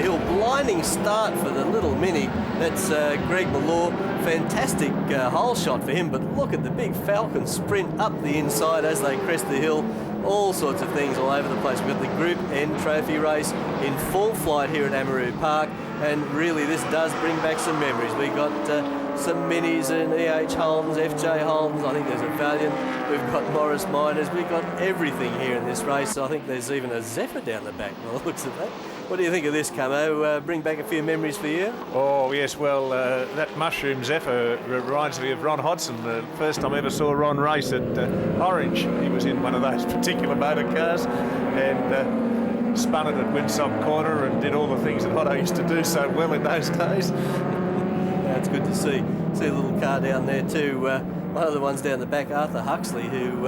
hill. Blinding start for the little Mini. That's Greg Malore. Fantastic hole shot for him, but look at the big Falcon sprint up the inside as they crest the hill. All sorts of things all over the place. We've got the Group N trophy race in full flight here at Amaroo Park, and really this does bring back some memories. We got some Minis and EH Holmes, FJ Holmes, I think there's a Valiant, we've got Morris Miners, we've got everything here in this race. I think there's even a Zephyr down the back by the looks of that. What do you think of this, Camo? Bring back a few memories for you? Oh, yes, well, that Mushroom Zephyr reminds me of Ron Hodson. The first time I ever saw Ron race at Orange, he was in one of those particular motor cars and spun it at Winsock Corner and did all the things that Hotto used to do so well in those days. Yeah, it's good to see. See a little car down there too. One of the ones down the back, Arthur Huxley, who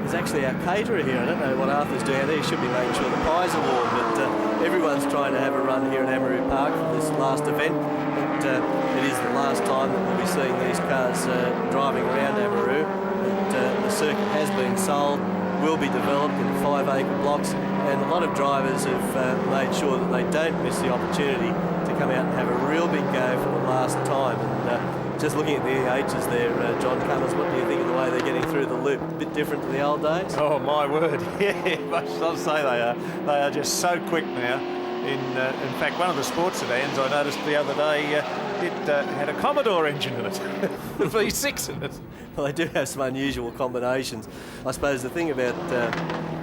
is actually our caterer here. I don't know what Arthur's doing there. He should be making sure the pies are warm, but everyone's trying to have a run here at Amaroo Park for this last event. But it is the last time that we'll be seeing these cars driving around Amaroo. But the circuit has been sold, will be developed in 5-acre blocks, and a lot of drivers have made sure that they don't miss the opportunity to come out and have a real big go for the last time. And just looking at the EHs there, John Cummins, what do you think of the way they're getting through the loop? A bit different to the old days? Oh, my word, yeah, I'll say they are. They are just so quick now. In fact, one of the sports sedans I noticed the other day, it had a Commodore engine in it, the V6 in it. Well, they do have some unusual combinations. I suppose the thing about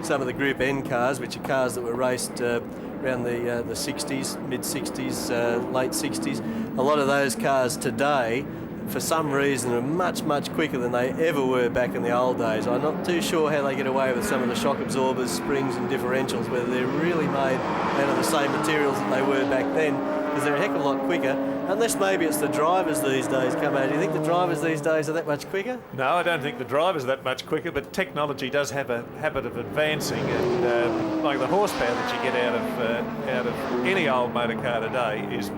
some of the Group N cars, which are cars that were raced around the 60s, mid-60s, late 60s, a lot of those cars today, for some reason, are much, much quicker than they ever were back in the old days. I'm not too sure how they get away with some of the shock absorbers, springs and differentials, whether they're really made out of the same materials that they were back then, because they're a heck of a lot quicker. Unless maybe it's the drivers these days, come out. Do you think the drivers these days are that much quicker? No, I don't think the drivers are that much quicker, but technology does have a habit of advancing, and like the horsepower that you get out of any old motor car today is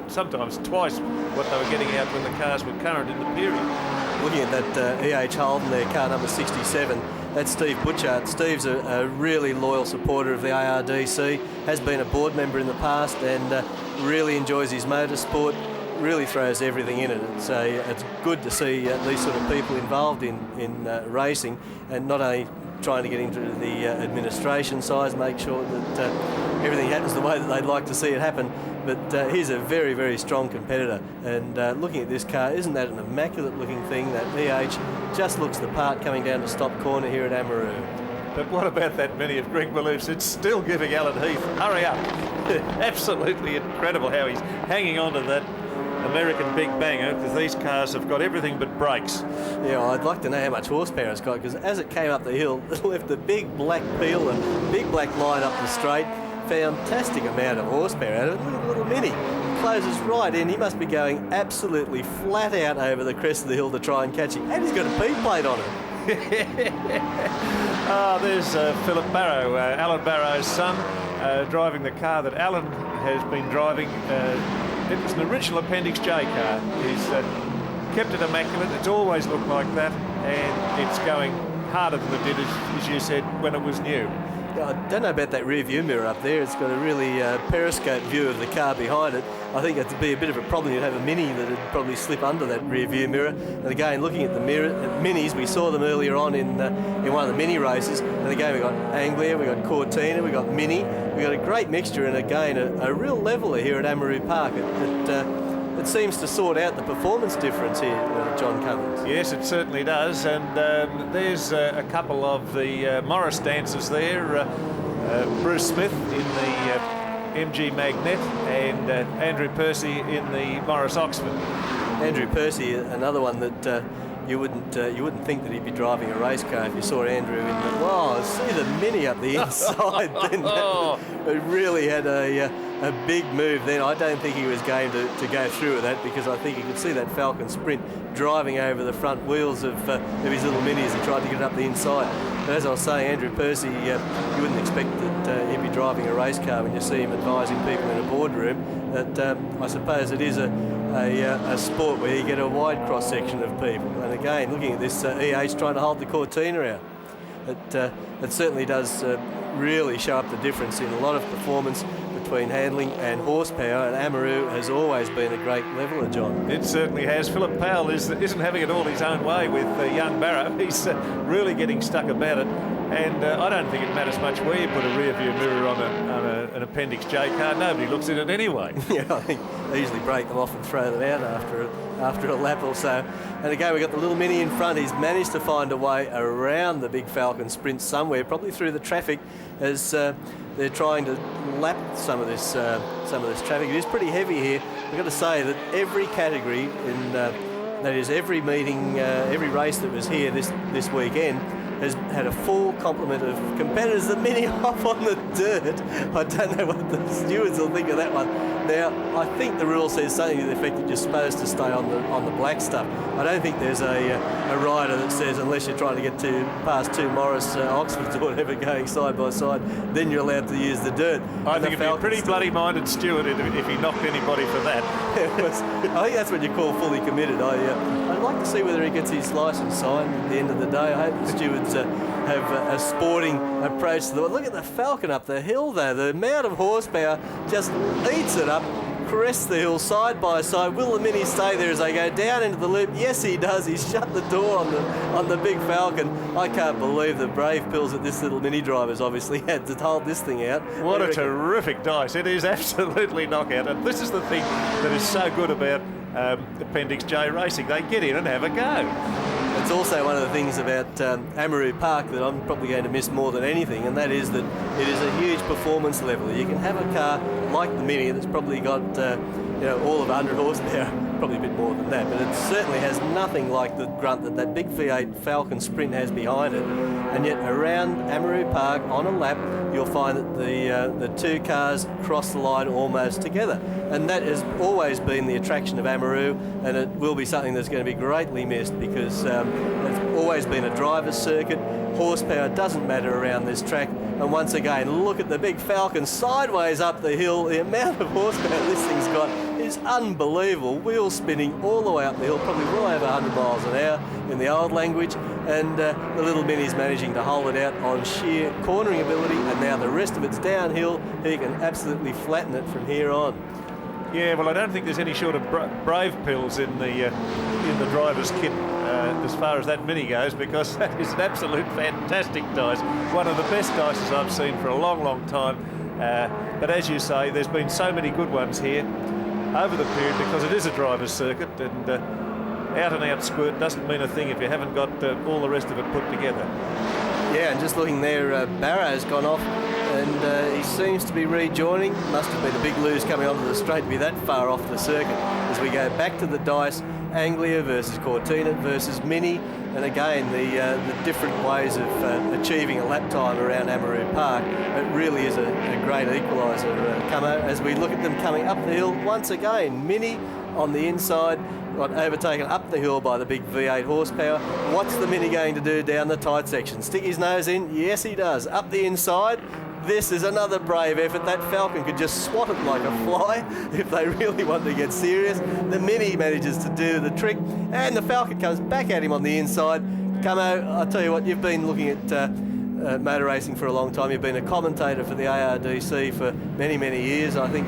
sometimes twice what they were getting out when the cars were current in the period. Looking at that EH Holden there, car number 67, that's Steve Butchart. Steve's a really loyal supporter of the ARDC, has been a board member in the past, and really enjoys his motorsport, really throws everything in it. It's good to see these sort of people involved in racing, and not only trying to get into the administration side, make sure that everything happens the way that they'd like to see it happen, but he's a very, very strong competitor. And looking at this car, isn't that an immaculate looking thing? That EH just looks the part coming down to stop corner here at Amaroo. But what about that Mini of Greg Maloof's? It's still giving Alan Heath, hurry up. Absolutely incredible how he's hanging on to that American Big Banger, because these cars have got everything but brakes. Yeah, I'd like to know how much horsepower it's got, because as it came up the hill, it left a big black peel, a big black line up the straight. Fantastic amount of horsepower out of it. Look at the little Mini. Closes right in. He must be going absolutely flat out over the crest of the hill to try and catch him. And he's got a P plate on it. There's Philip Barrow, Alan Barrow's son, driving the car that Alan has been driving. It was an original Appendix J car. He's kept it immaculate. It's always looked like that, and it's going harder than it did, as you said, when it was new. I don't know about that rear view mirror up there. It's got a really periscope view of the car behind it. I think it'd be a bit of a problem. You'd have a Mini that would probably slip under that rear view mirror. And again, looking at the Minis, we saw them earlier on in one of the Mini races. And again, we got Anglia, we got Cortina, we got Mini. We got a great mixture, and again, a real leveller here at Amaroo Park. It seems to sort out the performance difference here, John Cummins. Yes, it certainly does, and there's a couple of the Morris dancers there. Bruce Smith in the MG Magnet and Andrew Percy in the Morris Oxford. Andrew Percy, another one that you wouldn't think that he'd be driving a race car if you saw Andrew in the... Wow, see the Mini up the inside. Then it really had a big move then. I don't think he was going to go through with that, because I think you could see that Falcon Sprint driving over the front wheels of his little Mini as he tried to get it up the inside. But as I was saying, Andrew Percy, you wouldn't expect that he'd be driving a race car when you see him advising people in a boardroom. But I suppose it is a sport where you get a wide cross-section of people. And again, looking at this EH trying to hold the Cortina out, it certainly does really show up the difference in a lot of performance between handling and horsepower, and Amaroo has always been a great leveller, John. It certainly has. Philip Powell isn't having it all his own way with young Barrow. He's really getting stuck about it. And I don't think it matters much where you put a rear view mirror on an Appendix J car. Nobody looks at it anyway. Yeah, I think they usually break them off and throw them out after a lap or so. And again, we've got the little Mini in front. He's managed to find a way around the big Falcon Sprint somewhere, probably through the traffic, as they're trying to lap some of this traffic. It is pretty heavy here. We've got to say that every category that is every meeting, every race that was here this weekend has had a full complement of competitors. The Mini off on the dirt. I don't know what the stewards will think of that one. Now, I think the rule says something to the effect that you're supposed to stay on the black stuff. I don't think there's a rider that says unless you're trying to get past two Morris Oxfords or whatever going side by side, then you're allowed to use the dirt. I think it'd be a pretty bloody-minded steward if he knocked anybody for that. I think that's what you call fully committed. I'd like to see whether he gets his licence signed at the end of the day. I hope the stewards have a sporting approach to the... Look at the Falcon up the hill, though. The amount of horsepower just eats it up, crests the hill side by side. Will the Mini stay there as they go down into the loop? Yes, he does. He's shut the door on the big Falcon. I can't believe the brave pills that this little Mini driver's obviously had to hold this thing out. What a terrific dice. It is absolutely knockout. And this is the thing that is so good about Appendix J racing. They get in and have a go. It's also one of the things about Amaroo Park that I'm probably going to miss more than anything, and that is that it is a huge performance leveler. You can have a car like the Mini that's probably got all of 100 horsepower, probably a bit more than that, but it certainly has nothing like the grunt that big V8 Falcon Sprint has behind it. And yet around Amaroo Park on a lap, you'll find that the two cars cross the line almost together. And that has always been the attraction of Amaroo, and it will be something that's going to be greatly missed because it's always been a driver's circuit. Horsepower doesn't matter around this track. And once again, look at the big Falcon sideways up the hill. The amount of horsepower this thing's got is unbelievable. Wheel spinning all the way up the hill, probably well over 100 miles an hour in the old language. And the little Mini's managing to hold it out on sheer cornering ability. And now the rest of it's downhill. He can absolutely flatten it from here on. Yeah, well, I don't think there's any short of brave pills in the driver's kit as far as that Mini goes, because that is an absolute fantastic dice. One of the best dices I've seen for a long, long time. But as you say, there's been so many good ones here over the period because it is a driver's circuit, and out-and-out squirt doesn't mean a thing if you haven't got all the rest of it put together. Yeah, and just looking there, Barrow's gone off, and he seems to be rejoining. Must have been a big lose coming onto the straight to be that far off the circuit. As we go back to the dice, Anglia versus Cortina versus Mini, and again the different ways of achieving a lap time around Amaroo Park. It really is a great equaliser, Camo, as we look at them coming up the hill once again. Mini on the inside, got overtaken up the hill by the big V8 horsepower. What's the Mini going to do down the tight section? Stick his nose in? Yes, he does. Up the inside. This is another brave effort. That Falcon could just swat it like a fly if they really want to get serious. The Mini manages to do the trick, and the Falcon comes back at him on the inside. Camo, I'll tell you what, you've been looking at motor racing for a long time. You've been a commentator for the ARDC for many, many years. I think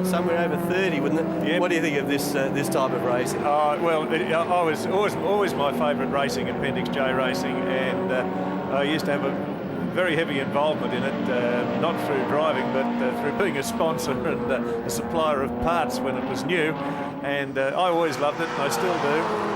somewhere over 30, wouldn't it? Yep. What do you think of this type of racing? Well, I was always my favourite racing, Appendix J racing, and I used to have a very heavy involvement in it, not through driving, but through being a sponsor and a supplier of parts when it was new. And I always loved it, and I still do.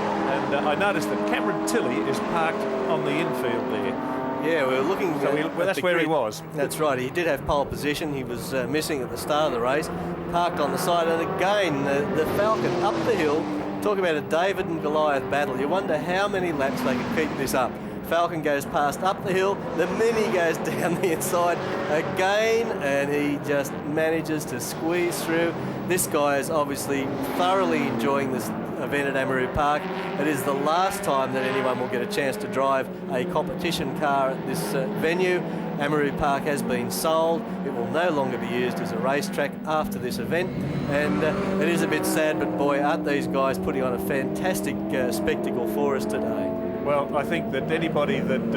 And I noticed that Cameron Tilley is parked on the infield there. Yeah, we were looking... So that's where he was. That's right. He did have pole position. He was missing at the start of the race. Parked on the side. And again, the Falcon up the hill. Talk about a David and Goliath battle. You wonder how many laps they can keep this up. Falcon goes past up the hill. The Mini goes down the inside again. And he just manages to squeeze through. This guy is obviously thoroughly enjoying this event at Amaroo Park. It is the last time that anyone will get a chance to drive a competition car at this venue. Amaroo Park has been sold. It will no longer be used as a racetrack after this event, and it is a bit sad, but boy, aren't these guys putting on a fantastic spectacle for us today. Well, I think that anybody that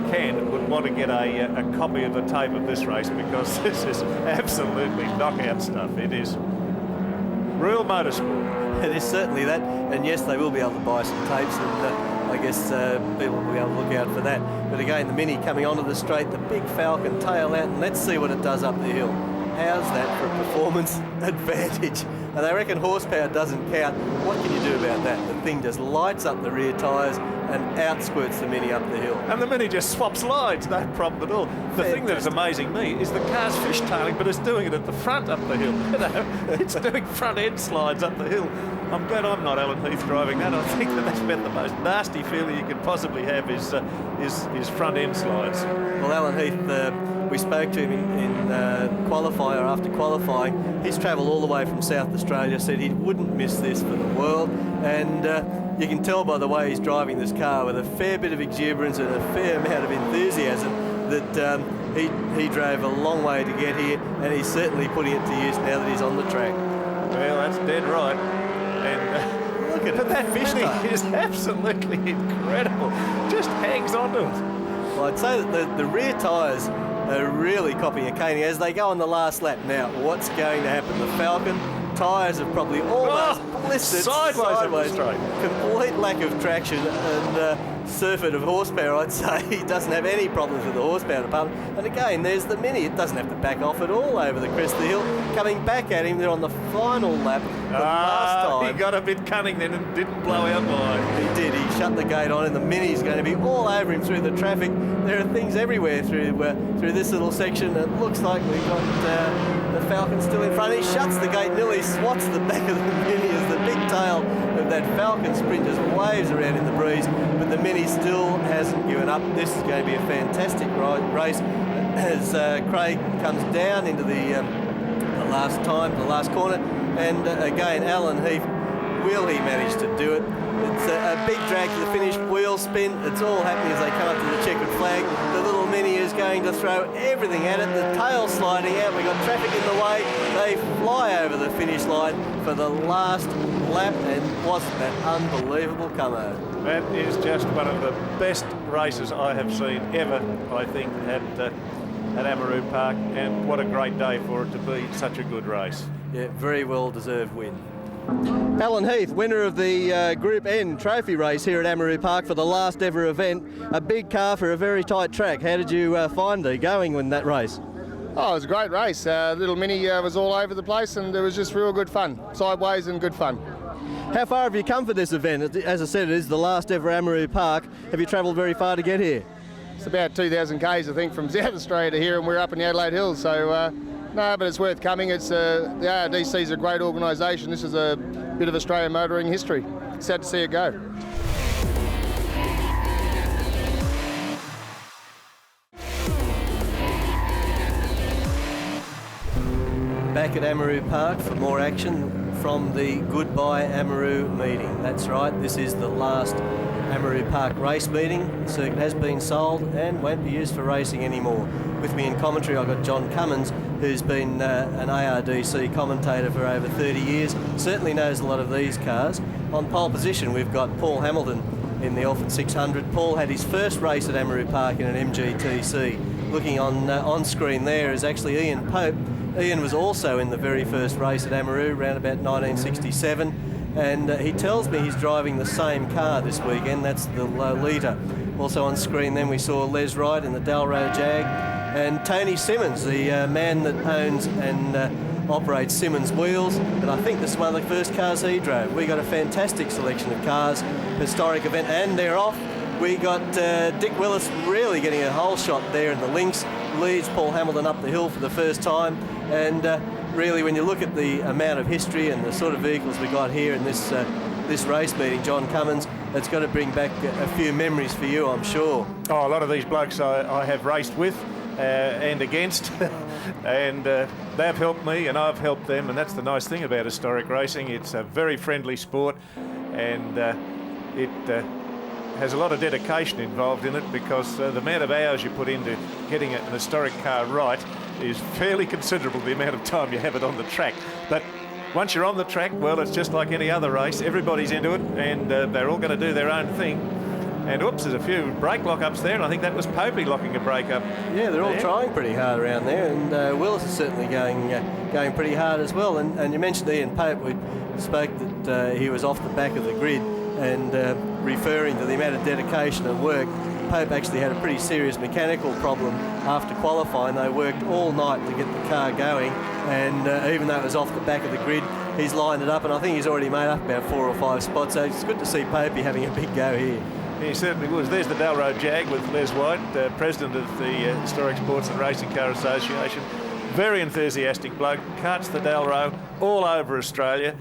can would want to get a copy of the tape of this race, because this is absolutely knockout stuff. It is real motorsport. It is certainly that, and yes, they will be able to buy some tapes, and I guess people will be able to look out for that. But again, the Mini coming onto the straight, the big Falcon tail out, and let's see what it does up the hill. How's that for a performance advantage? And they reckon horsepower doesn't count. What can you do about that? The thing just lights up the rear tyres and outsquirts the Mini up the hill. And the Mini just swaps lines, no problem at all. The thing that is amazing me is the car's fishtailing, but it's doing it at the front up the hill. You know, it's doing front end slides up the hill. I'm glad I'm not Alan Heath driving that. I think that's about the most nasty feeling you could possibly have is front end slides. Well, Alan Heath, we spoke to him in qualifier after qualifying. He's travelled all the way from South Australia, said he wouldn't miss this for the world, and you can tell by the way he's driving this car with a fair bit of exuberance and a fair amount of enthusiasm that he drove a long way to get here, and he's certainly putting it to use now that he's on the track. Well, that's dead right. And look at that Mini is absolutely incredible. Just hangs on to it. Well, I'd say that the rear tyres are really copying a caning as they go on the last lap. Now, what's going to happen? The Falcon tyres have probably almost blistered sideways straight. Complete lack of traction and surfeit of horsepower, I'd say. He doesn't have any problems with the horsepower department. And again, there's the Mini. It doesn't have to back off at all over the crest of the hill. Coming back at him, they're on the final lap. The last time he got a bit cunning then and didn't blow out wide. He did. He shut the gate on, and the Mini's going to be all over him through the traffic. There are things everywhere through this little section. It looks like we've got the Falcon still in front. He shuts the gate, nearly swats the back of the Mini as the big tail of that Falcon sprint just waves around in the breeze. But the Mini still hasn't given up. This is going to be a fantastic race as Craig comes down into the last corner. And again, Alan Heath, will he manage to do it? It's a big drag to the finish, wheel spin. It's all happening as they come up to the checkered flag. The little Mini is going to throw everything at it. The tail sliding out. We've got traffic in the way. They fly over the finish line for the last lap, and wasn't that unbelievable come out? That is just one of the best races I have seen ever, I think, at Amaroo Park, and what a great day for it to be such a good race. Yeah, very well deserved win. Alan Heath, winner of the Group N trophy race here at Amaroo Park for the last ever event. A big car for a very tight track. How did you find the going in that race? Oh, it was a great race. Little Mini was all over the place, and it was just real good fun. Sideways and good fun. How far have you come for this event? As I said, it is the last ever Amaroo Park. Have you travelled very far to get here? It's about 2,000 k's, I think, from South Australia to here, and we're up in the Adelaide Hills. So, no, but it's worth coming. It's the ARDC is a great organisation. This is a bit of Australian motoring history. Sad to see it go. Back at Amaroo Park for more action from the Goodbye Amaroo meeting. That's right, this is the last Amaroo Park race meeting. The circuit has been sold and won't be used for racing anymore. With me in commentary, I've got John Cummins, who's been an ARDC commentator for over 30 years, certainly knows a lot of these cars. On pole position, we've got Paul Hamilton in the Alford 600. Paul had his first race at Amaroo Park in an MGTC. Looking on screen there is actually Ian Pope. Ian was also in the very first race at Amaroo around about 1967, and he tells me he's driving the same car this weekend. That's the Lolita. Also on screen then we saw Les Wright in the Dalro Jag, and Tony Simmons, the man that owns and operates Simmons Wheels, and I think this is one of the first cars he drove. We got a fantastic selection of cars, historic event, and they're off. We got Dick Willis really getting a whole shot there in the links, leads Paul Hamilton up the hill for the first time, and really when you look at the amount of history and the sort of vehicles we got here in this race meeting, John Cummins, it's got to bring back a few memories for you, I'm sure. Oh, a lot of these blokes I have raced with and against, and they've helped me and I've helped them, and that's the nice thing about historic racing. It's a very friendly sport, and it has a lot of dedication involved in it, because the amount of hours you put into getting an historic car right is fairly considerable, the amount of time you have it on the track. But once you're on the track, well, it's just like any other race. Everybody's into it, and they're all going to do their own thing. And oops, there's a few brake lock-ups there, and I think that was Popey locking a brake up. Yeah, they're all there. trying pretty hard around there, and Willis is certainly going pretty hard as well. And you mentioned Ian Pope. We spoke that he was off the back of the grid, and referring to the amount of dedication and work. Pope actually had a pretty serious mechanical problem after qualifying. They worked all night to get the car going, and even though it was off the back of the grid, he's lined it up, and I think he's already made up about 4 or 5 spots. So it's good to see Popey having a big go here. He certainly was. There's the Dalrow Jag with Les White, president of the Historic Sports and Racing Car Association. Very enthusiastic bloke, karts the Dalrow all over Australia,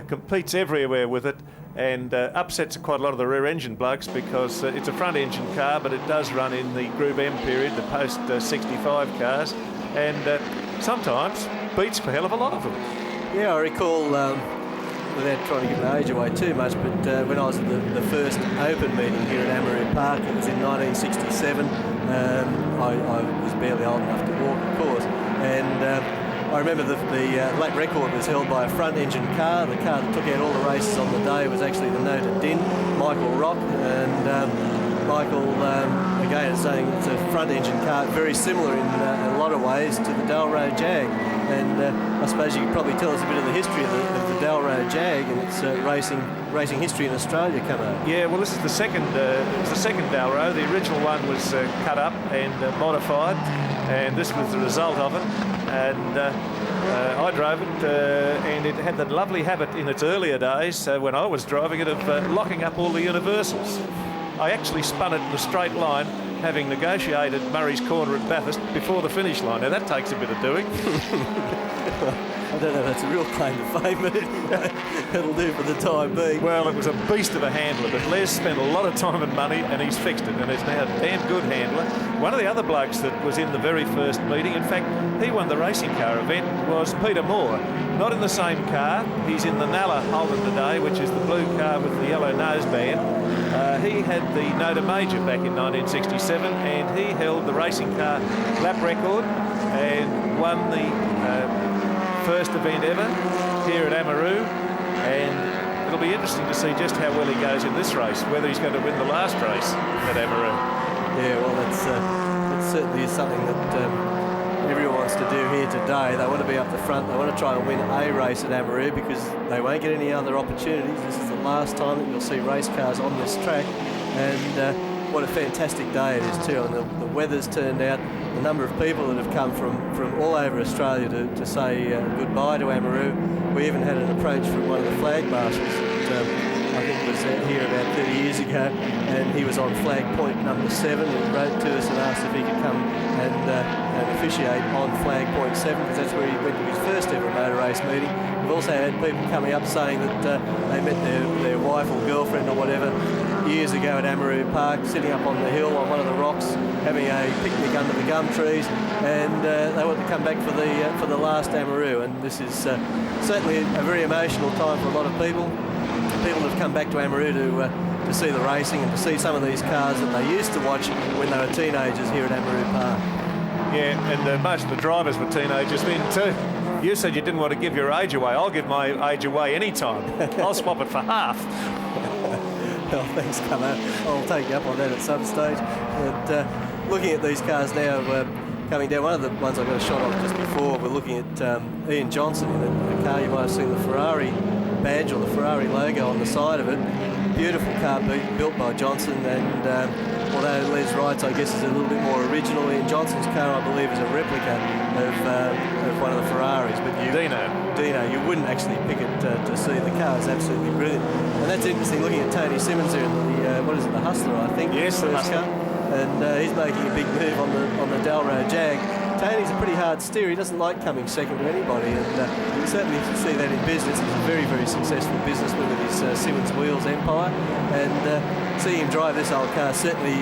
competes everywhere with it, and upsets quite a lot of the rear engine blokes because it's a front engine car, but it does run in the Group M period, the post 65 cars, and sometimes beats a hell of a lot of them. Yeah, I recall, without trying to give an age away too much, but when I was at the first open meeting here at Amaroo Park, it was in 1967. I was barely old enough to walk, of course, and I remember the lap record was held by a front engine car. The car that took out all the races on the day was actually the noted Din, Michael Rock, and Michael, again, is saying it's a front engine car, very similar in a lot of ways to the Dalrow Jag. And I suppose you could probably tell us a bit of the history of the Dalrow Jag and its racing history in Australia come out. Yeah, well, this is the second. It was the second Dalrow. The original one was cut up and modified, and this was the result of it. And I drove it, and it had that lovely habit in its earlier days when I was driving it of locking up all the universals. I actually spun it in a straight line, having negotiated Murray's Corner at Bathurst before the finish line. Now that takes a bit of doing. I don't know if that's a real claim to fame, but anyway, it'll do for the time being. Well, it was a beast of a handler, but Les spent a lot of time and money, and he's fixed it, and it's now a damn good handler. One of the other blokes that was in the very first meeting, in fact, he won the racing car event, was Peter Moore. Not in the same car. He's in the Nalla Holden today, which is the blue car with the yellow noseband. He had the Nota Major back in 1967, and he held the racing car lap record and won the first event ever here at Amaroo, and it'll be interesting to see just how well he goes in this race, whether he's going to win the last race at Amaroo. Yeah, well, that certainly is something that everyone wants to do here today. They want to be up the front. They want to try and win a race at Amaroo because they won't get any other opportunities. This is the last time that you'll see race cars on this track, and what a fantastic day it is too. And the weather's turned out. The number of people that have come from all over Australia to say goodbye to Amaroo. We even had an approach from one of the flag marshals that I think was here about 30 years ago, and he was on flag point number 7 and wrote to us and asked if he could come and officiate on flag point 7 because that's where he went to his first ever motor race meeting. We've also had people coming up saying that they met their wife or girlfriend or whatever years ago at Amaroo Park, sitting up on the hill on one of the rocks, having a picnic under the gum trees, and they want to come back for the last Amaroo. And this is certainly a very emotional time for a lot of people. People have come back to Amaroo to see the racing and to see some of these cars that they used to watch when they were teenagers here at Amaroo Park. Yeah, and most of the drivers were teenagers then too. You said you didn't want to give your age away. I'll give my age away any time. I'll swap it for half. Well, thanks, Camo. I'll take you up on that at some stage. But looking at these cars now coming down, one of the ones I got a shot of just before, we're looking at Ian Johnson in a car. You might have seen the Ferrari badge or the Ferrari logo on the side of it. Beautiful car built by Johnson, and although Les Wright's, I guess, is a little bit more original, Ian Johnson's car, I believe, is a replica of one of the Ferraris. But Dino, you wouldn't actually pick it to see. The car is absolutely brilliant. And that's interesting, looking at Tony Simmons here in the, the Hustler, I think. Yes, the first Hustler. car. And he's making a big move on the Dalrow Jag. Tony's a pretty hard steer. He doesn't like coming second to anybody, and you certainly see that in business. He's a very, very successful businessman with his Simmons Wheels empire, and seeing him drive this old car certainly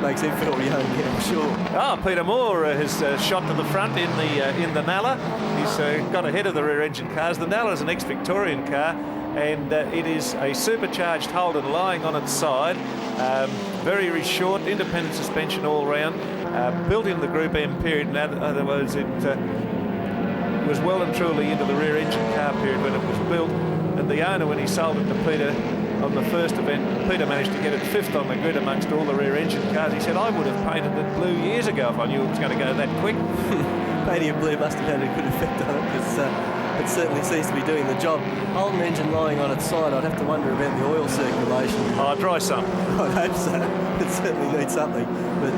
makes him feel young, I'm sure. Peter Moore has shot to the front in the Nalla. He's got ahead of the rear engine cars. The Nalla is an ex-Victorian car, and it is a supercharged Holden lying on its side. Very, very short, independent suspension all round. Built in the Group M period. In other words, it was well and truly into the rear engine car period when it was built. And the owner, when he sold it to Peter, on the first event, Peter managed to get it 5th on the grid amongst all the rear engine cars. He said, I would have painted it blue years ago if I knew it was going to go that quick. Painting it blue must have had a good effect on it, because it certainly seems to be doing the job. Holden engine lying on its side, I'd have to wonder about the oil circulation. Oh, try some. I'd hope so. It certainly needs something. But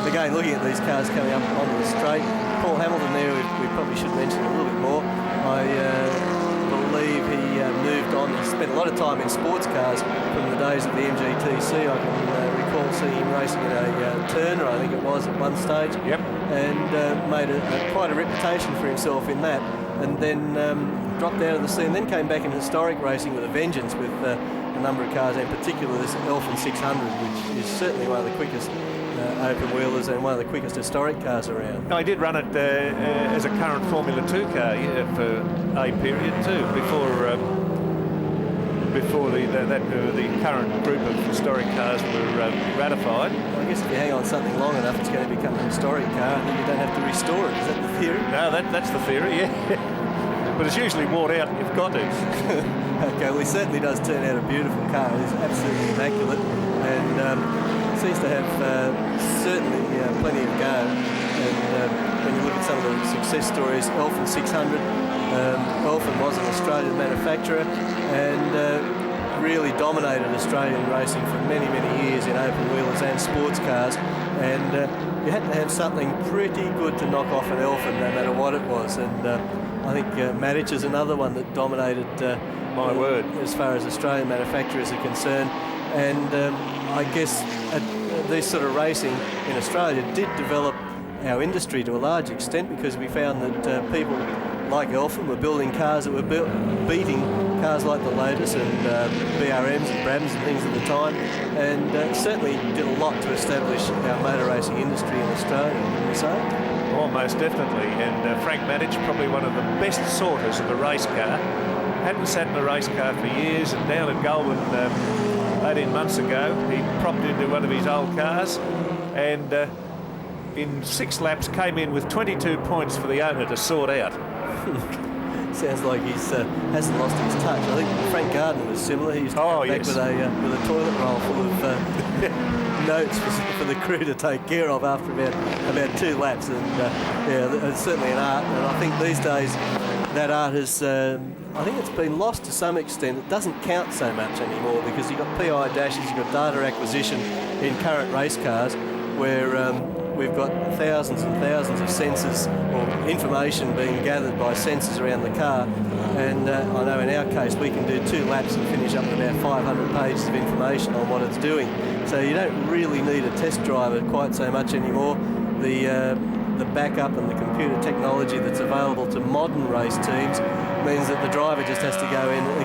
again, looking at these cars coming up onto the straight, Paul Hamilton there, we probably should mention a little bit more. I believe he moved on. He spent a lot of time in sports cars from the days of the MGTC. I can recall seeing him racing in a Turner, I think it was, at one stage. Yep. And made quite a reputation for himself in that. And then dropped out of the scene, then came back in historic racing with a vengeance, with a number of cars, in particular this Elfin 600, which is certainly one of the quickest open wheelers and one of the quickest historic cars around. I did run it as a current Formula 2 car for a period too, before the current group of historic cars were ratified. Well, I guess if you hang on something long enough, it's going to become a historic car, and then you don't have to restore it. Is that the theory? No, that's the theory, yeah. But it's usually worn out and you've got to. Okay, well, he certainly does turn out a beautiful car. It's absolutely immaculate, and seems to have certainly plenty of go. And when you look at some of the success stories, Elfin 600, Elfin was an Australian manufacturer and really dominated Australian racing for many, many years in open wheelers and sports cars. And you had to have something pretty good to knock off an Elfin, no matter what it was. And I think Matic is another one that dominated My word. as far as Australian manufacturers are concerned. And I guess this sort of racing in Australia did develop our industry to a large extent, because we found that people like Elfin were building cars that were beating cars like the Lotus and BRMs and Brabhams and things at the time, and certainly did a lot to establish our motor racing industry in Australia, wouldn't you say? Oh, most definitely. And Frank Matic, probably one of the best sorters of a race car. Hadn't sat in a race car for years, and down at Goulburn 18 months ago, he propped into one of his old cars and in 6 laps came in with 22 points for the owner to sort out. Sounds like he hasn't lost his touch. I think Frank Gardner was similar. He used to come back with a toilet roll full of notes for the crew to take care of after about 2 laps. And yeah, it's certainly an art. And I think these days that art has, I think it's been lost to some extent. It doesn't count so much anymore, because you've got PI dashes, you've got data acquisition in current race cars, where we've got thousands and thousands of sensors or information being gathered by sensors around the car. And I know in our case we can do 2 laps and finish up with about 500 pages of information on what it's doing. So you don't really need a test driver quite so much anymore. The backup and the computer technology that's available to modern race teams means that the driver just has to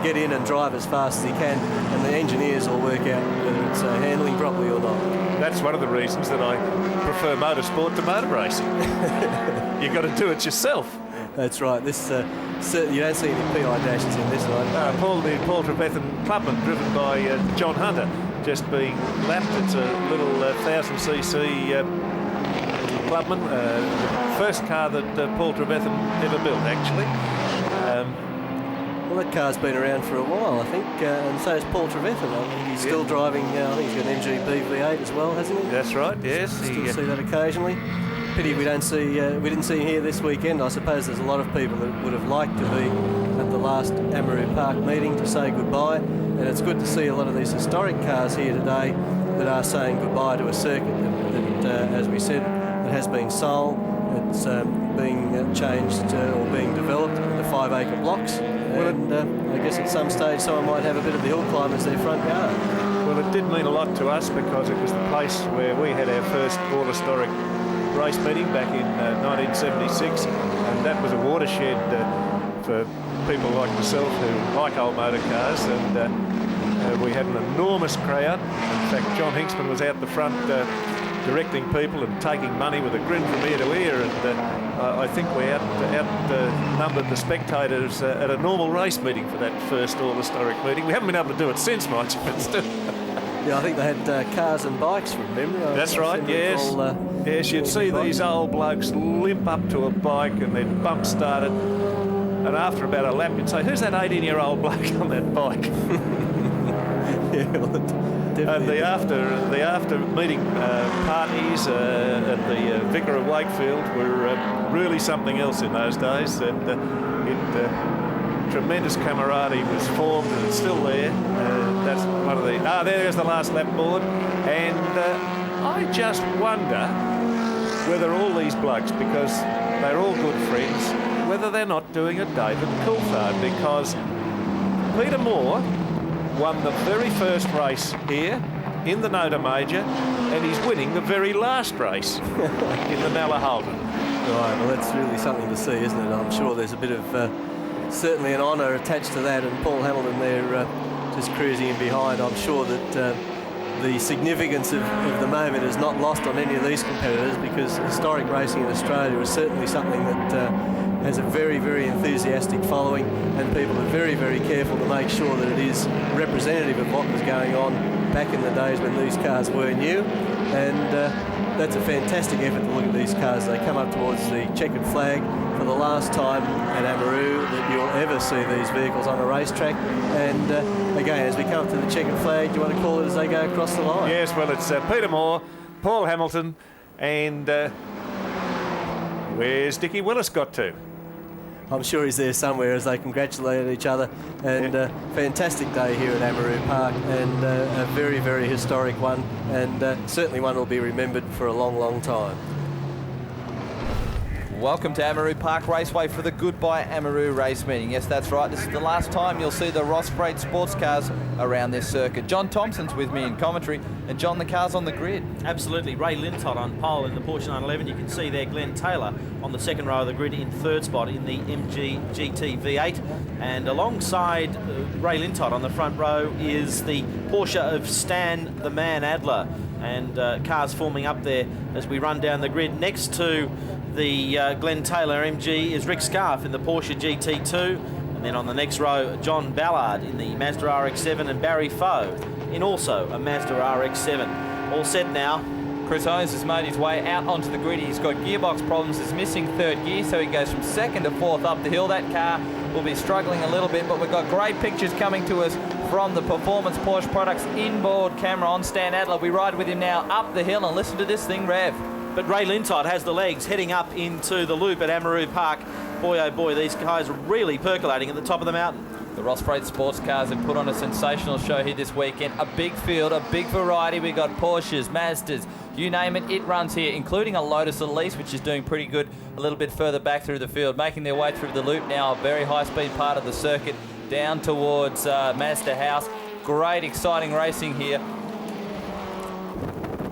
get in and drive as fast as he can, and the engineers will work out whether it's handling properly or not. That's one of the reasons that I prefer motorsport to motor racing. You've got to do it yourself. That's right. This certainly, you don't see any PI dashes in this one. The Paul Trevethan Clubman, driven by John Hunter, just being lapped. It's a little 1000cc Clubman, the first car that Paul Trevethan ever built, actually. Well, that car's been around for a while, I think, and so is Paul Trevethan. I think he's still driving. I think he's got an MGB V8 as well, hasn't he? That's right. Yes. Still see that occasionally. Pity we didn't see him here this weekend. I suppose there's a lot of people that would have liked to be at the last Amaroo Park meeting to say goodbye, and it's good to see a lot of these historic cars here today that are saying goodbye to a circuit that as we said, it has been sold. It's being changed or being developed into 5-acre blocks, and I guess at some stage someone might have a bit of the hill climb as their front yard. Well, it did mean a lot to us, because it was the place where we had our first all-historic race meeting back in 1976, and that was a watershed for people like myself who like old motor cars, and we had an enormous crowd. In fact, John Hinksman was out the front directing people and taking money with a grin from ear to ear, and I think we outnumbered the spectators at a normal race meeting for that first all-historic meeting. We haven't been able to do it since much, but still. Yeah, I think they had cars and bikes from memory. That's right, yes. Yes, you'd see these old blokes limp up to a bike and then bump start it, and after about a lap you'd say, who's that 18-year-old bloke on that bike? And the after meeting parties at the Vicar of Wakefield were really something else in those days. And tremendous camaraderie was formed, and it's still there. That's one of the. There's the last lap board, and I just wonder whether all these blokes, because they're all good friends, whether they're not doing a David Coulthard, because Peter Moore won the very first race here in the Nota Major, and he's winning the very last race in the Nalla Holden. Right, well, that's really something to see, isn't it? I'm sure there's a bit of certainly an honour attached to that, and Paul Hamilton there just cruising in behind. I'm sure that the significance of the moment is not lost on any of these competitors, because historic racing in Australia is certainly something that has a very, very enthusiastic following, and people are very, very careful to make sure that it is representative of what was going on back in the days when these cars were new. And that's a fantastic effort to look at these cars. They come up towards the checkered flag for the last time at Amaroo that you'll ever see these vehicles on a racetrack. And again, as we come up to the checkered flag, do you want to call it as they go across the line? Yes, well, it's Peter Moore, Paul Hamilton, and where's Dickie Willis got to? I'm sure he's there somewhere as they congratulate each other. And fantastic day here at Amaroo Park, and a very, very historic one, and certainly one will be remembered for a long, long time. Welcome to Amaroo Park Raceway for the Goodbye Amaroo race meeting. Yes, that's right. This is the last time you'll see the Ross Freight sports cars around this circuit. John Thompson's with me in commentary, and John, the car's on the grid. Absolutely. Ray Lintott on pole in the Porsche 911. You can see there Glenn Taylor on the second row of the grid in third spot in the MG GT V8. And alongside Ray Lintott on the front row is the Porsche of Stan the Man Adler. And cars forming up there as we run down the grid. Next to the Glenn Taylor MG is Rick Scarf in the Porsche GT2. And then on the next row, John Ballard in the Mazda RX-7, and Barry Foe in also a Mazda RX-7. All set now. Chris Owens has made his way out onto the grid. He's got gearbox problems. He's missing third gear, so he goes from second to fourth up the hill. That car will be struggling a little bit, but we've got great pictures coming to us from the Performance Porsche Products inboard camera on Stan Adler. We ride with him now up the hill, and listen to this thing rev. But Ray Lintott has the legs heading up into the loop at Amaroo Park. Boy, oh boy, these guys are really percolating at the top of the mountain. The Ross Freight sports cars have put on a sensational show here this weekend. A big field, a big variety. We've got Porsches, Mazdas, you name it, it runs here, including a Lotus Elise, which is doing pretty good a little bit further back through the field, making their way through the loop now, a very high-speed part of the circuit, down towards Mazda House. Great, exciting racing here.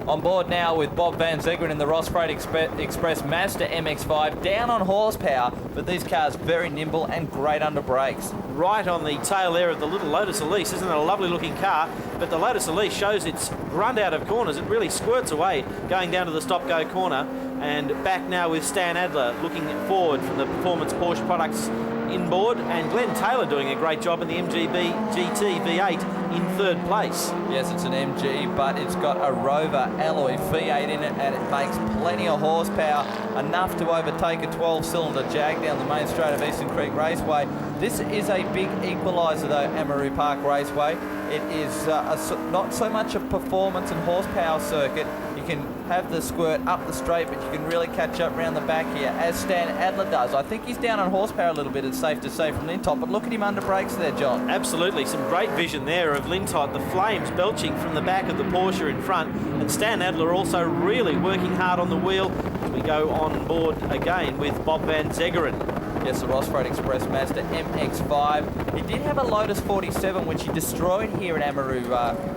On board now with Bob Van Zegeren in the Ross Freight Express Mazda MX-5, down on horsepower, but these cars very nimble and great under brakes. Right on the tail there of the little Lotus Elise. Isn't it a lovely looking car? But the Lotus Elise shows its grunt out of corners. It really squirts away going down to the stop-go corner. And back now with Stan Adler looking forward from the Performance Porsche Products inboard, and Glenn Taylor doing a great job in the MGB GT V8 in third place. Yes, it's an MG, but it's got a Rover alloy V8 in it, and it makes plenty of horsepower, enough to overtake a 12-cylinder Jag down the main straight of Eastern Creek Raceway. This is a big equaliser though, Amaroo Park Raceway. It is not so much a performance and horsepower circuit. You can have the squirt up the straight, but you can really catch up round the back here, as Stan Adler does. I think he's down on horsepower a little bit, it's safe to say, from Lintott, but look at him under brakes there, John. Absolutely, some great vision there of Lintott, the flames belching from the back of the Porsche in front, and Stan Adler also really working hard on the wheel as we go on board again with Bob Van Zegeren. Yes, the Ross Freight Express Mazda MX-5. He did have a Lotus 47, which he destroyed here at Amaroo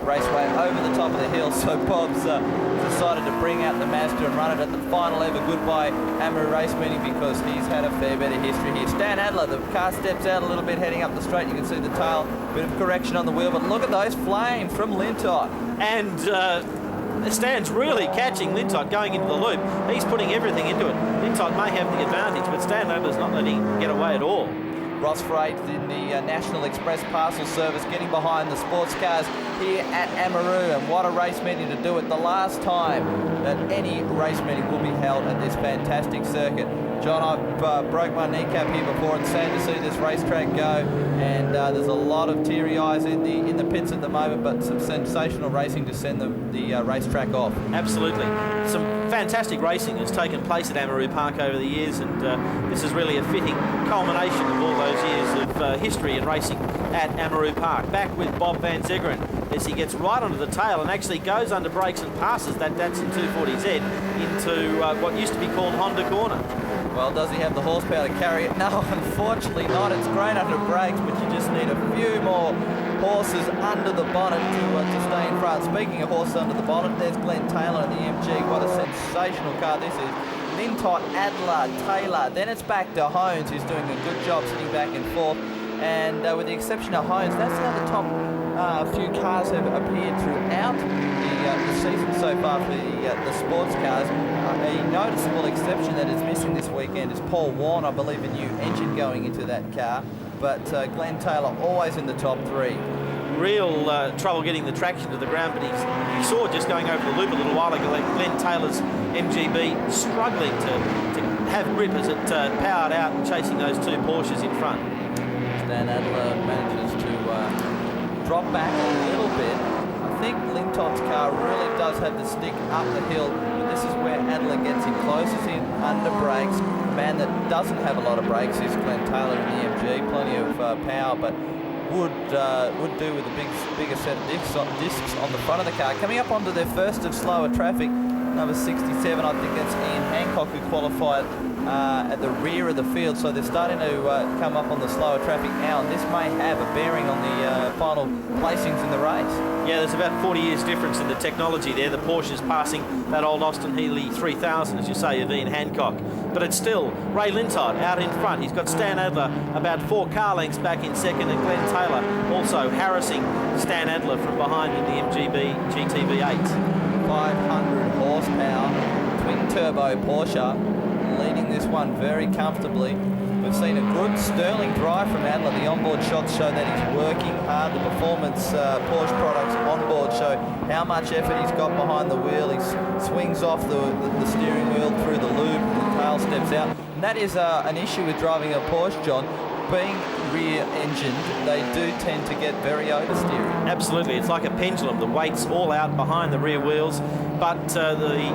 Raceway over the top of the hill, so Bob's decided to bring out the Mazda and run it at the final ever Goodbye Amaroo race meeting, because he's had a fair bit of history here. Stan Adler, the car steps out a little bit heading up the straight. You can see the tail, bit of correction on the wheel, but look at those flames from Lintott. And Stan's really catching Lintott going into the loop. He's putting everything into it. Lintott may have the advantage, but Stan Adler's not letting him get away at all. Ross Freight in the National Express Parcel Service getting behind the sports cars here at Amaroo, and what a race meeting to do it. The last time that any race meeting will be held at this fantastic circuit. John, I've broke my kneecap here before. It's sad to see this racetrack go, and there's a lot of teary eyes in the pits at the moment, but some sensational racing to send the racetrack off. Absolutely. Some fantastic racing has taken place at Amaroo Park over the years, and this is really a fitting culmination of all those years of history and racing at Amaroo Park. Back with Bob Van Zegeren as he gets right onto the tail and actually goes under brakes and passes that Datsun 240Z into what used to be called Honda Corner. Well, does he have the horsepower to carry it? No, unfortunately not. It's great under brakes, but you just need a few more horses under the bonnet to stay in front. Speaking of horses under the bonnet, there's Glenn Taylor in the MG. What a sensational car this is. Lintott, Adler, Taylor. Then it's back to Hones, who's doing a good job sitting back and forth. And with the exception of Hones, that's how the top few cars have appeared throughout the season so far for the sports cars. A noticeable exception that is missing this weekend is Paul Warne. I believe a new engine going into that car. But Glenn Taylor always in the top 3. Real trouble getting the traction to the ground, but you saw just going over the loop a little while ago, like Glenn Taylor's MGB struggling to have grip as it powered out and chasing those two Porsches in front. Stan Adler manages to drop back a little bit. I think Lintott's car really does have the stick up the hill, but this is where Adler gets him closest in under brakes. The man that doesn't have a lot of brakes is Glenn Taylor in the MG, plenty of power, but would do with a bigger set of discs on the front of the car. Coming up onto their first of slower traffic, number 67, I think that's Ian Hancock, who qualified at the rear of the field, so they're starting to come up on the slower traffic now, and this may have a bearing on the final placings in the race. Yeah, there's about 40 years difference in the technology there. The Porsche is passing that old Austin Healey 3000, as you say, of Ian Hancock. But it's still Ray Lintott out in front. He's got Stan Adler about 4 car lengths back in second, and Glenn Taylor also harassing Stan Adler from behind in the MGB GTV8. 500 horsepower, twin-turbo Porsche, leading this one very comfortably. We've seen a good sterling drive from Adler. The onboard shots show that he's working hard. The performance Porsche products onboard show how much effort he's got behind the wheel. He swings off the steering wheel through the loop, the tail steps out. And that is an issue with driving a Porsche, John. Being rear-engined, they do tend to get very oversteering. Absolutely, it's like a pendulum. The weight's all out behind the rear wheels, but the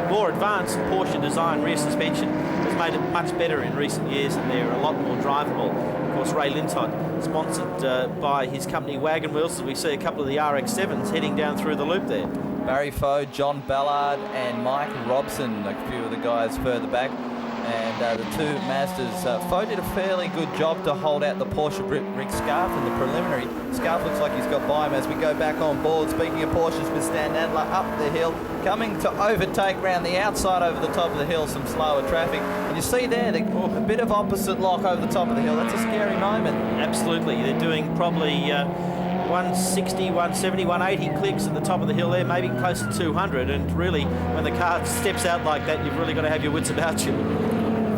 more advanced Porsche design rear suspension has made it much better in recent years, and they're a lot more drivable. Of course, Ray Lintott, sponsored by his company Wagon Wheels, as we see a couple of the RX-7s heading down through the loop there. Barry Foe, John Ballard and Mike Robson, a few of the guys further back. And the two Mazdas. Foe did a fairly good job to hold out the Porsche Rick Scarf in the preliminary. Scarf looks like he's got by him as we go back on board. Speaking of Porsches, with Stan Adler up the hill, coming to overtake round the outside over the top of the hill, some slower traffic. And you see there, a bit of opposite lock over the top of the hill. That's a scary moment. Absolutely. They're doing probably 160, 170, 180 clicks at the top of the hill there, maybe close to 200. And really, when the car steps out like that, you've really got to have your wits about you.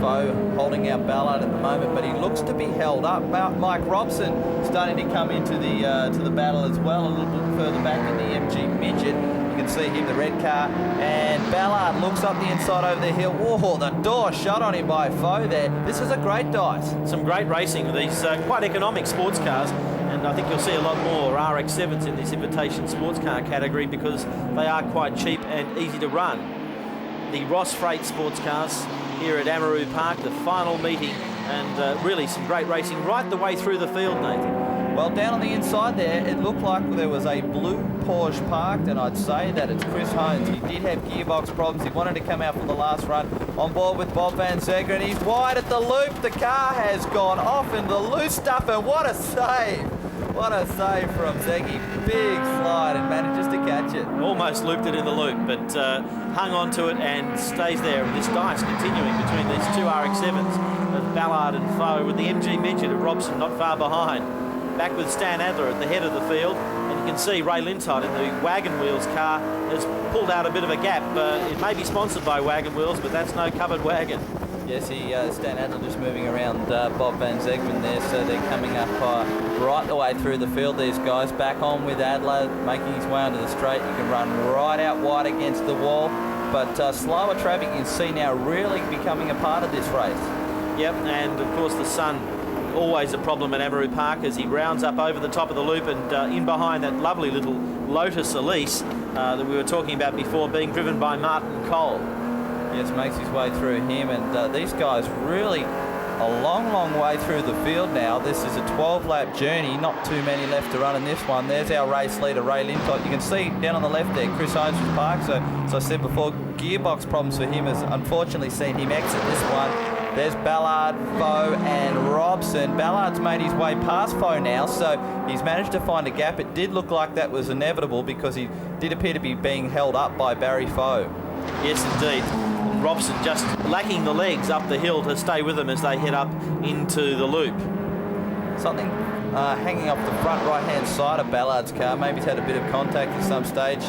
Foe holding out Ballard at the moment, but he looks to be held up. Mike Robson starting to come into the battle as well, a little bit further back in the MG Midget. You can see him, the red car, and Ballard looks up the inside over the hill. Whoa, the door shut on him by Foe there. This is a great dice. Some great racing with these quite economic sports cars, and I think you'll see a lot more RX-7s in this invitation sports car category because they are quite cheap and easy to run. The Ross Freight sports cars here at Amaroo Park, the final meeting, and really some great racing right the way through the field, Nathan. Well, down on the inside there, it looked like there was a blue Porsche parked, and I'd say that it's Chris Hones. He did have gearbox problems. He wanted to come out for the last run. On board with Bob Van Zegeren. He's wide at the loop. The car has gone off in the loose stuff, and what a save. What a save from Zeggy. Big slide and manages to catch it. Almost looped it in the loop, but hung on to it and stays there. And this dice continuing between these two RX-7s of Ballard and Foe, with the MG Midget of Robson not far behind. Back with Stan Adler at the head of the field, and you can see Ray Lintott in the Wagon Wheels car has pulled out a bit of a gap. It may be sponsored by Wagon Wheels, but that's no covered wagon. Yes, Stan Adler just moving around Bob Van Zegeren there, so they're coming up right the way through the field, these guys. Back on with Adler, making his way onto the straight. You can run right out wide against the wall. but slower traffic you can see now really becoming a part of this race. Yep, and of course the sun, always a problem at Amaroo Park as he rounds up over the top of the loop and in behind that lovely little Lotus Elise that we were talking about before, being driven by Martin Cole. Yes, makes his way through him, and these guys really a long way through the field now. This is a 12-lap journey, not too many left to run in this one. There's our race leader, Ray Lintott. You can see down on the left there, Chris Holmes was parked. So, as I said before, gearbox problems for him has unfortunately seen him exit this one. There's Ballard, Foe and Robson. Ballard's made his way past Foe now, so he's managed to find a gap. It did look like that was inevitable because he did appear to be being held up by Barry Foe. Yes, indeed. Robson just lacking the legs up the hill to stay with them as they head up into the loop. Something hanging off the front right-hand side of Ballard's car. Maybe he's had a bit of contact at some stage,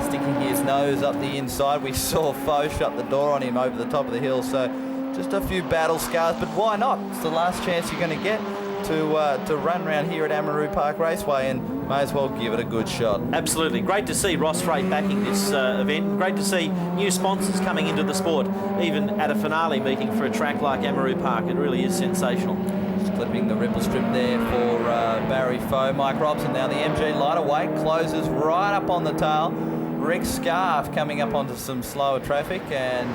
sticking his nose up the inside. We saw Foe shut the door on him over the top of the hill, so just a few battle scars, but why not? It's the last chance you're going to get to run around here at Amaroo Park Raceway, and may as well give it a good shot. Absolutely. Great to see Ross Freight backing this event. Great to see new sponsors coming into the sport, even at a finale meeting for a track like Amaroo Park. It really is sensational. Just clipping the ripple strip there for Barry Foe. Mike Robson now, the MG lighter weight, closes right up on the tail. Rick Scarf coming up onto some slower traffic, and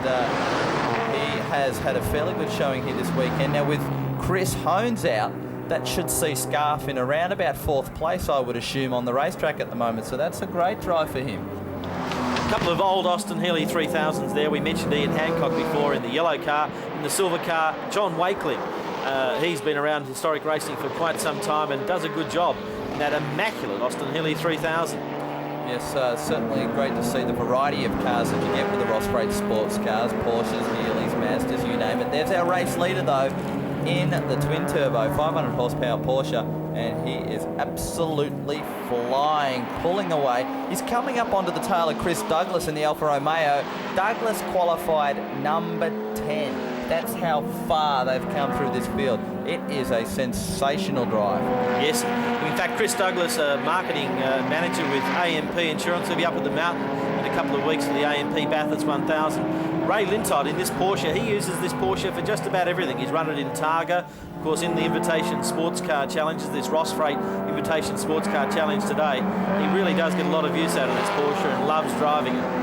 he has had a fairly good showing here this weekend. Now with Chris Hones out, that should see Scarf in around about 4th place, I would assume, on the racetrack at the moment. So that's a great drive for him. A couple of old Austin Healey 3000s there. We mentioned Ian Hancock before in the yellow car. In the silver car, John Wakely. He's been around historic racing for quite some time and does a good job in that immaculate Austin Healey 3000. Yes, certainly great to see the variety of cars that you get with the Ross Freight sports cars, Porsches, Healeys, Mazdas, you name it. There's our race leader though, in the twin-turbo 500 horsepower Porsche, and he is absolutely flying, pulling away. He's coming up onto the tail of Chris Douglas in the Alfa Romeo. Douglas qualified number 10. That's how far they've come through this field. It is a sensational drive. Yes, in fact, Chris Douglas, a marketing manager with AMP Insurance, will be up at the mountain in a couple of weeks for the AMP Bathurst 1000. Ray Lintott in this Porsche, he uses this Porsche for just about everything. He's run it in Targa, of course in the Invitation Sports Car Challenges, this Ross Freight Invitation Sports Car Challenge today. He really does get a lot of use out of this Porsche and loves driving it.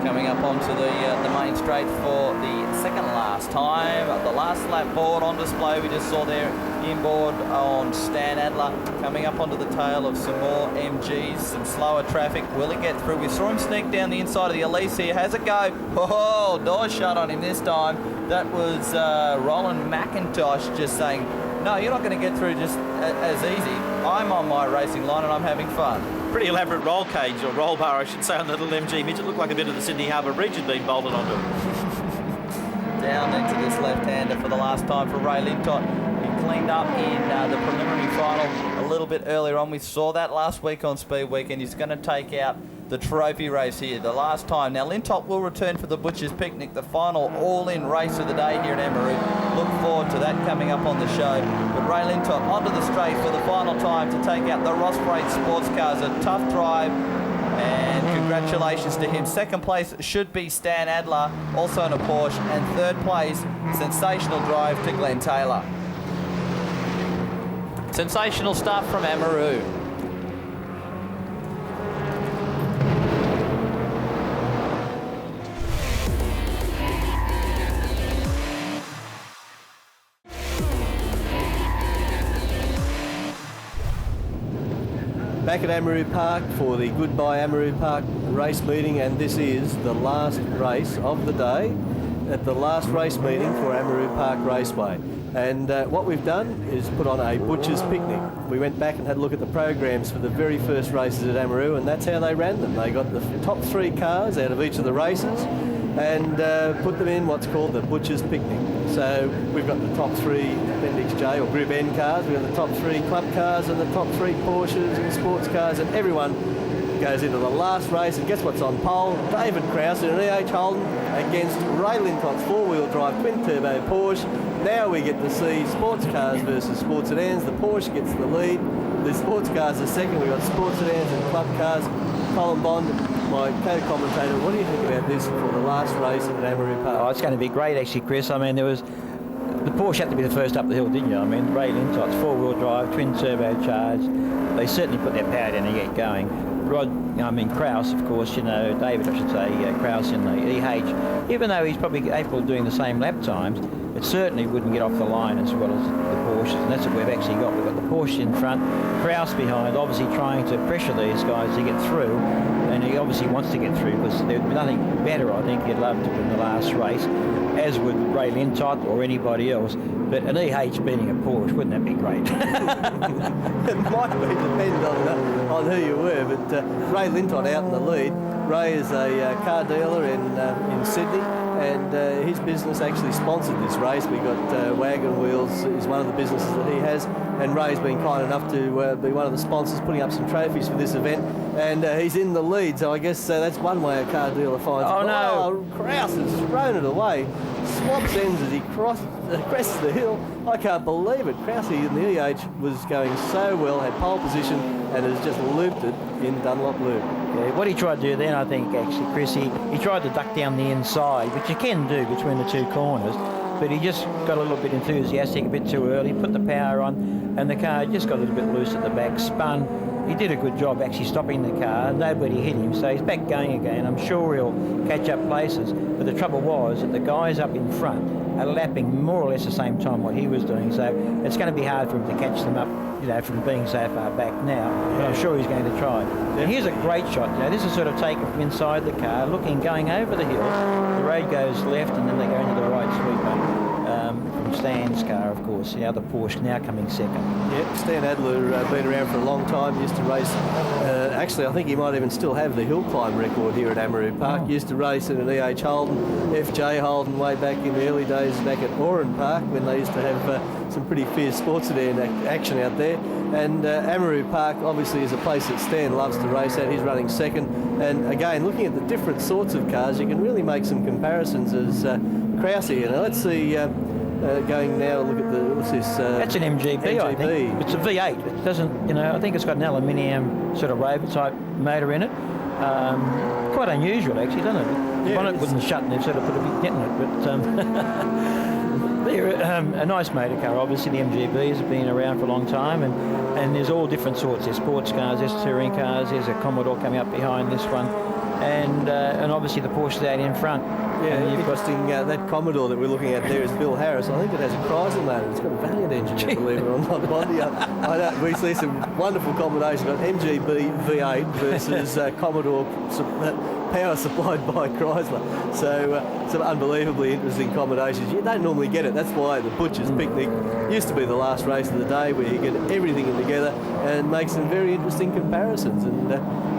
Coming up onto the main straight for the second last time. The last lap board on display we just saw there inboard on Stan Adler. Coming up onto the tail of some more MGs, some slower traffic. Will he get through? We saw him sneak down the inside of the Elise here. Has a go. Oh, door shut on him this time. That was Roland McIntosh just saying, no, you're not going to get through just as easy. I'm on my racing line and I'm having fun. Pretty elaborate roll cage, or roll bar I should say, on the little MG Midget. Looked like a bit of the Sydney Harbour Bridge had been bolted onto it. Down into this left-hander for the last time for Ray Lintott. He cleaned up in the preliminary final a little bit earlier on. We saw that last week on Speedweek, and he's going to take out the trophy race here, the last time. Now, Lintott will return for the Butcher's Picnic, the final all-in race of the day here at Amaroo. Look forward to that coming up on the show. But Ray Lintott onto the straight for the final time to take out the Ross Freight sports cars. A tough drive, and congratulations to him. Second place should be Stan Adler, also in a Porsche, and third place, sensational drive to Glenn Taylor. Sensational stuff from Amaroo. Back at Amaroo Park for the Goodbye Amaroo Park race meeting, and this is the last race of the day at the last race meeting for Amaroo Park Raceway. And what we've done is put on a butcher's picnic. We went back and had a look at the programs for the very first races at Amaroo, and that's how they ran them. They got the top 3 cars out of each of the races and put them in what's called the butcher's picnic. So we've got the top 3 Appendix J or Group N cars, we've got the top 3 club cars and the top 3 Porsches and sports cars, and everyone goes into the last race, and guess what's on pole? David Krause in an E.H. Holden against Ray Lintott's 4-wheel drive twin-turbo Porsche. Now we get to see sports cars versus sports sedans. The Porsche gets the lead. The sports cars are second. We've got sports sedans and club cars. Colin Bond my co-commentator, what do you think about this for the last race at Amaroo Park? Oh, it's going to be great, actually, Chris. I mean, the Porsche had to be the first up the hill, didn't you? I mean, Ray Lintot's four-wheel drive, twin turbocharged. They certainly put their power down to get going. Krause, of course, David, I should say, Krause in the EH, even though he's probably capable of doing the same lap times, it certainly wouldn't get off the line as well as the Porsches, and that's what we've actually got. We've got the Porsche in front, Krause behind, obviously trying to pressure these guys to get through, and he obviously wants to get through because there'd be nothing better, I think, he'd love to win the last race, as would Ray Lintott or anybody else. But an EH beating a Porsche, wouldn't that be great? It might depend on who you were, but Ray Lintott out in the lead. Ray is a car dealer in Sydney, and his business actually sponsored this race. We got Wagon Wheels is one of the businesses that he has, and Ray's been kind enough to be one of the sponsors, putting up some trophies for this event, and he's in the lead, so I guess that's one way a car dealer finds it. Oh, no. Krause has thrown it away, swaps ends as he crests the hill. I can't believe it. Krause in the EH was going so well, had pole position, and has just looped it in Dunlop Loop. Yeah, what he tried to do then, I think, actually, Chris, he tried to duck down the inside, which you can do between the two corners, but he just got a little bit enthusiastic, a bit too early, put the power on, and the car just got a little bit loose at the back, spun. He did a good job actually stopping the car. Nobody hit him, so he's back going again. I'm sure he'll catch up places, but the trouble was that the guys up in front are lapping more or less the same time what he was doing, so it's going to be hard for him to catch them up, from being so far back now, but I'm sure he's going to try. And here's a great shot. This is sort of taken from inside the car, going over the hill. The road goes left, and then they go into the right sweeper. From Stan's car, of course, the other Porsche now coming second. Yep, Stan Adler been around for a long time, used to race, actually I think he might even still have the hill climb record here at Amaroo Park. Used to race in an EH Holden, FJ Holden way back in the early days back at Oran Park when they used to have some pretty fierce sports sedan action out there. And Amaroo Park obviously is a place that Stan loves to race at. He's running second, and again looking at the different sorts of cars you can really make some comparisons as Krause here. Now let's see, going now, look at what's this? That's an MGB, I think. It's a V8. It doesn't, I think it's got an aluminium sort of rover type motor in it. Quite unusual actually, doesn't it? The bonnet wouldn't shut and they've sort of put a big dent in it, but they're a nice motor car. Obviously the MGBs have been around for a long time, and there's all different sorts. There's sports cars, there's touring cars, there's a Commodore coming up behind this one, and obviously the Porsche out in front. Yeah, interesting. That Commodore that we're looking at there is Bill Harris. I think it has a Chrysler motor. It's got a Valiant engine, believe it or not. We see some wonderful combinations. Got MGB V8 versus Commodore power supplied by Chrysler. So some unbelievably interesting combinations. You don't normally get it. That's why the Butcher's Picnic used to be the last race of the day, where you get everything in together and make some very interesting comparisons. And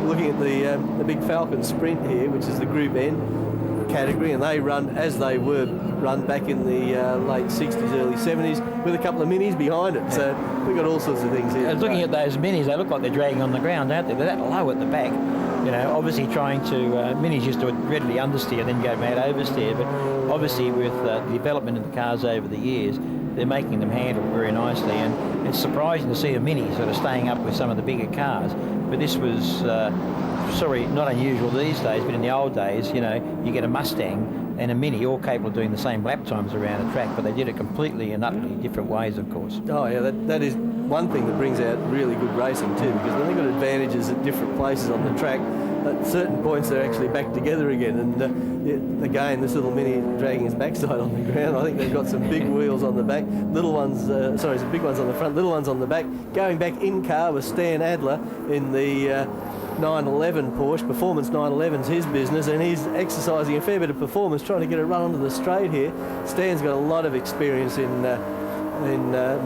looking at the Big Falcon Sprint here, which is the Group N category, and they run as they were run back in the late 60s, early 70s, with a couple of minis behind it. So we've got all sorts of things here. Looking at those minis, they look like they're dragging on the ground, don't they? They're that low at the back. Obviously trying to, minis used to readily understeer, then go mad oversteer, but obviously with the development of the cars over the years, they're making them handle very nicely, and it's surprising to see a mini sort of staying up with some of the bigger cars. But this was, not unusual these days, but in the old days, you get a Mustang and a Mini all capable of doing the same lap times around a track, but they did it completely and utterly different ways, of course. Oh yeah, that is one thing that brings out really good racing too, because when they've got advantages at different places on the track, at certain points they're actually back together again, and again this little Mini dragging his backside on the ground. I think they've got some big wheels on the back, little ones, some big ones on the front, little ones on the back. Going back in car with Stan Adler in the 911 Porsche. Performance 911's his business, and he's exercising a fair bit of performance trying to get a run onto the straight here. Stan's got a lot of experience in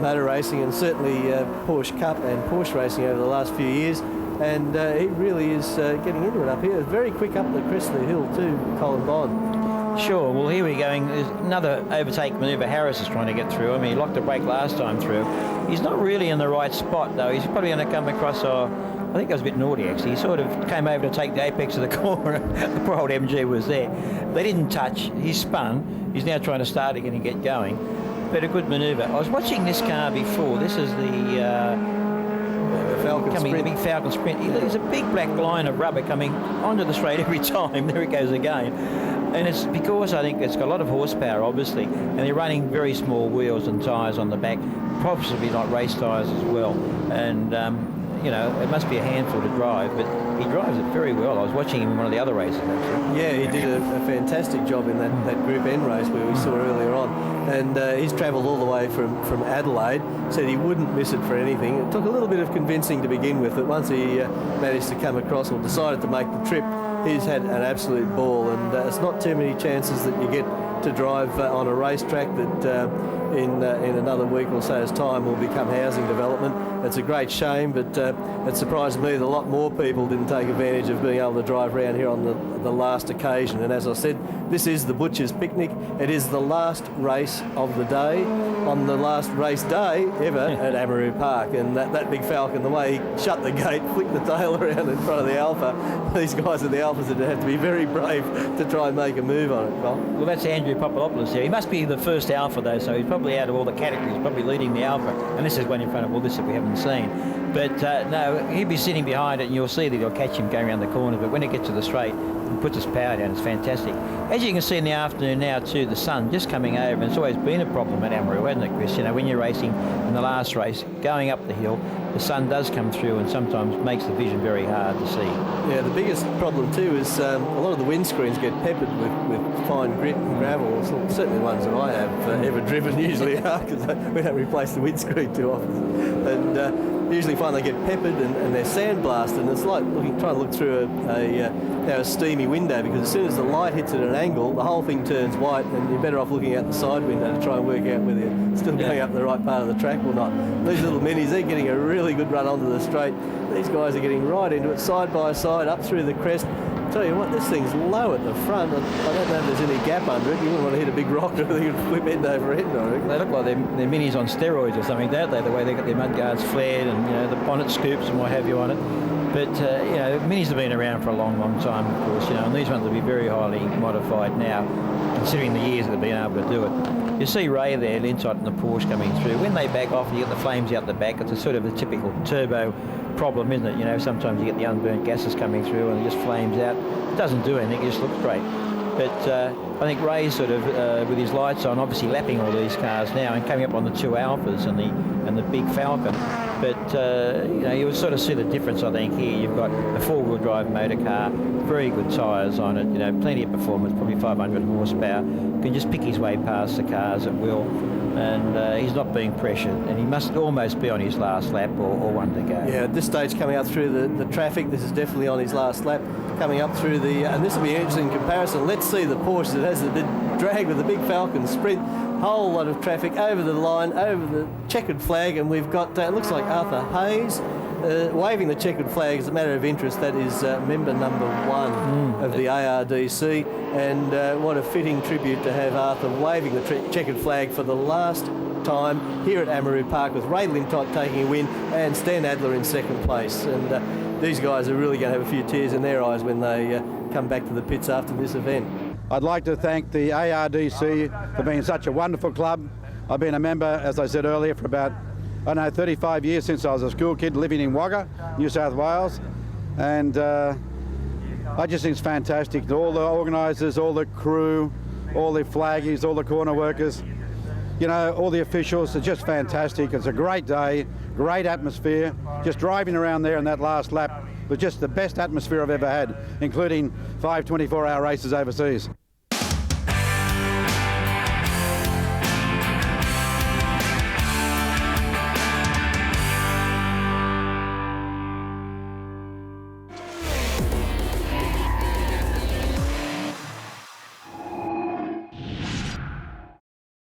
motor racing, and certainly Porsche Cup and Porsche racing over the last few years, and he really is getting into it up here. Very quick up the crest of the hill too, Colin Bond. Sure, well here we're going. There's another overtake manoeuvre Harris is trying to get through. I mean, he locked the brake last time through. He's not really in the right spot though. He's probably going to come across I think that was a bit naughty actually. He sort of came over to take the apex of the corner. The poor old MG was there. They didn't touch. He spun. He's now trying to start again and get going. But a good manoeuvre. I was watching this car before. This is the Falcon coming, Sprint. the big Falcon Sprint. There's a big black line of rubber coming onto the straight every time. There it goes again. And it's because I think it's got a lot of horsepower, obviously, and they're running very small wheels and tyres on the back, possibly not race tyres as well. And you know, it must be a handful to drive, but he drives it very well. I was watching him in one of the other races, actually. Yeah, he did a fantastic job in that Group N race where we saw earlier on. And he's travelled all the way from Adelaide, said he wouldn't miss it for anything. It took a little bit of convincing to begin with, but once he managed to come across or decided to make the trip, he's had an absolute ball. And it's not too many chances that you get to drive on a racetrack that in another week or so's time will become housing development. It's a great shame, but it surprised me that a lot more people didn't take advantage of being able to drive around here on the last occasion. And as I said, this is the Butcher's Picnic. It is the last race of the day, on the last race day ever at Amaroo Park. And that big Falcon, the way he shut the gate, flicked the tail around in front of the Alpha, these guys at the Alphas would have to be very brave to try and make a move on it. Well, that's Andrew Papadopoulos here. He must be the first Alpha, though, so he's probably out of all the categories, probably leading the Alpha. And this is one in front of all this that we haven't seen. But no, he'll be sitting behind it, and you'll see that he'll catch him going around the corner. But when it gets to the straight, he puts his power down. It's fantastic. As you can see in the afternoon now, too, the sun just coming over. And it's always been a problem at Amaroo, hasn't it, Chris? You know, when you're racing in the last race, going up the hill, the sun does come through and sometimes makes the vision very hard to see. Yeah, the biggest problem too is a lot of the windscreens get peppered with fine grit and gravel. Certainly ones that I have ever driven usually are, because we don't replace the windscreen too often. And usually find they get peppered and they're sandblasted, and it's like trying to look through a steamy window, because as soon as the light hits at an angle, the whole thing turns white, and you're better off looking out the side window to try and work out whether you're still going up the right part of the track or not. These little minis, they're getting a really good run onto the straight. These guys are getting right into it, side by side, up through the crest. Tell you what, this thing's low at the front. I don't know if there's any gap under it. You wouldn't want to hit a big rock or they could flip end over end, I reckon. They look like they're minis on steroids or something, don't they? The way they got their mudguards flared and, you know, the bonnet scoops and what have you on it. But, you know, minis have been around for a long, long time, of course, you know, and these ones will be very highly modified now, considering the years that they've been able to do it. You see Ray there, Lintott and the Porsche coming through. When they back off and you get the flames out the back, it's a sort of a typical turbo problem, isn't it? You know, sometimes you get the unburnt gases coming through and it just flames out. It doesn't do anything, it just looks great. But I think Ray's sort of, with his lights on, obviously lapping all these cars now and coming up on the two Alphas and the big Falcon. But, you know, you sort of see the difference, I think, here. You've got a four-wheel drive motor car, very good tyres on it, you know, plenty of performance, probably 500 horsepower. Can just pick his way past the cars at will. And he's not being pressured, and he must almost be on his last lap or one to go. Yeah, at this stage coming up through the traffic, this is definitely on his last lap, coming up through and this will be an interesting comparison. Let's see the Porsche that has the big drag with the big Falcon Sprint. Whole lot of traffic over the line, over the checkered flag, and we've got, it looks like Arthur Hayes waving the checkered flag. As a matter of interest, that is member number 1 of the ARDC, and what a fitting tribute to have Arthur waving the checkered flag for the last time here at Amaroo Park, with Ray Lintott taking a win and Stan Adler in second place. And these guys are really going to have a few tears in their eyes when they come back to the pits after this event. I'd like to thank the ARDC for being such a wonderful club. I've been a member, as I said earlier, for about, 35 years, since I was a school kid living in Wagga, New South Wales. And I just think it's fantastic. All the organisers, all the crew, all the flaggies, all the corner workers, you know, all the officials, it's just fantastic. It's a great day, great atmosphere. Just driving around there in that last lap was just the best atmosphere I've ever had, including 5 24-hour races overseas.